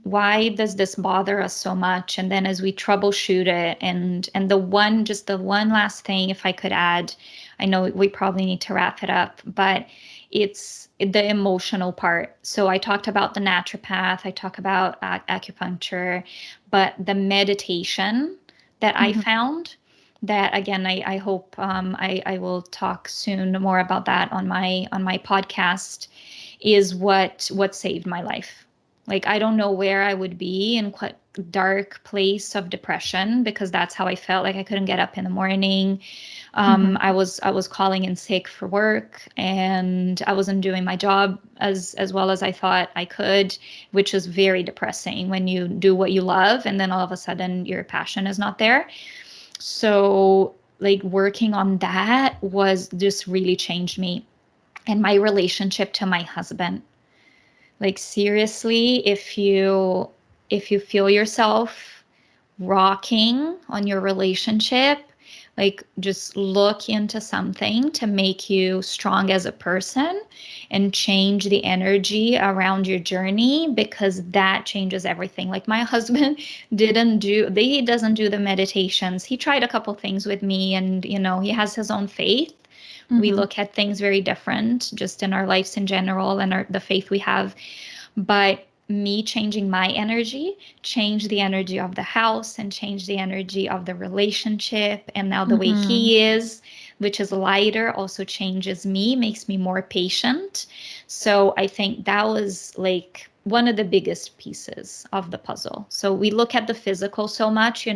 Why does this bother us so much? And then as we troubleshoot it, and the one last thing, if I could add, I know we probably need to wrap it up, but it's the emotional part. So I talked about the naturopath, I talk about acupuncture, but the meditation that I Mm-hmm. found, that again, I hope I will talk soon more about that on my podcast, is what saved my life. Like, I don't know where I would be in quite dark place of depression, because that's how I felt. Like I couldn't get up in the morning. Mm-hmm. I was calling in sick for work, and I wasn't doing my job as well as I thought I could, which is very depressing when you do what you love and then all of a sudden your passion is not there. So like working on that was just really changed me, and my relationship to my husband. Like seriously, if you feel yourself rocking on your relationship, like just look into something to make you strong as a person and change the energy around your journey, because that changes everything. Like my husband he doesn't do the meditations. He tried a couple things with me, and he has his own faith. We Mm-hmm. look at things very different just in our lives in general, and the faith we have. But me changing my energy, change the energy of the house and change the energy of the relationship. And now the way he is, which is lighter, also changes me, makes me more patient. So I think that was like one of the biggest pieces of the puzzle. So we look at the physical so much,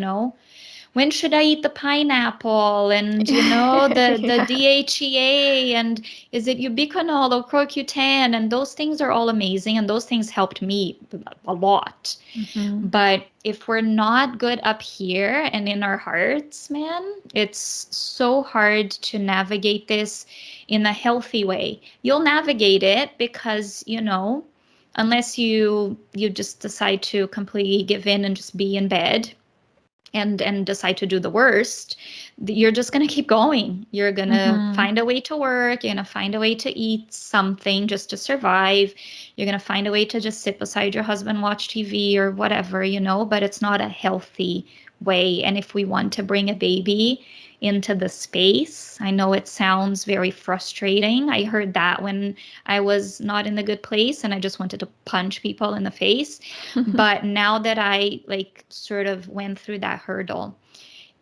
when should I eat the pineapple? And, the Yeah. DHEA, and is it ubiquinol or CoQ10? And those things are all amazing. And those things helped me a lot. But if we're not good up here and in our hearts, man, it's so hard to navigate this in a healthy way. You'll navigate it because, unless you just decide to completely give in and just be in bed and decide to do the worst, you're just going to keep going. You're going to find a way to work. You're going to find a way to eat something just to survive. You're going to find a way to just sit beside your husband, watch TV or whatever, but it's not a healthy way. And if we want to bring a baby into the space, I know it sounds very frustrating. I heard that when I was not in a good place and I just wanted to punch people in the face. But now that I sort of went through that hurdle,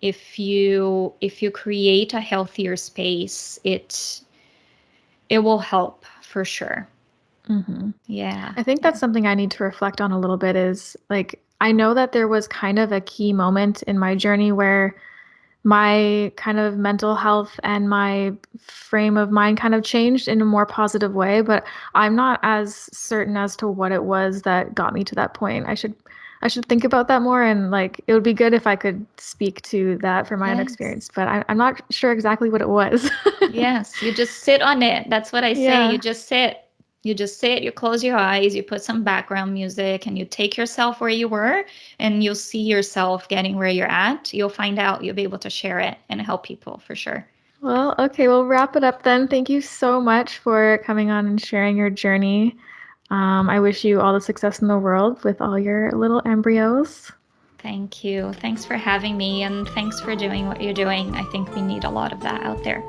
if you create a healthier space, it will help for sure. Yeah. I think that's something I need to reflect on a little bit is I know that there was kind of a key moment in my journey where my kind of mental health and my frame of mind kind of changed in a more positive way, but I'm not as certain as to what it was that got me to that point. I should think about that more, and it would be good if I could speak to that from my own experience, but I'm not sure exactly what it was. Yes, you just sit on it. That's what I say. Yeah. You just sit. You close your eyes, you put some background music, and you take yourself where you were, and you'll see yourself getting where you're at. You'll find out, you'll be able to share it and help people for sure. Well, okay, we'll wrap it up then. Thank you so much for coming on and sharing your journey. I wish you all the success in the world with all your little embryos. Thank you. Thanks for having me, and thanks for doing what you're doing. I think we need a lot of that out there.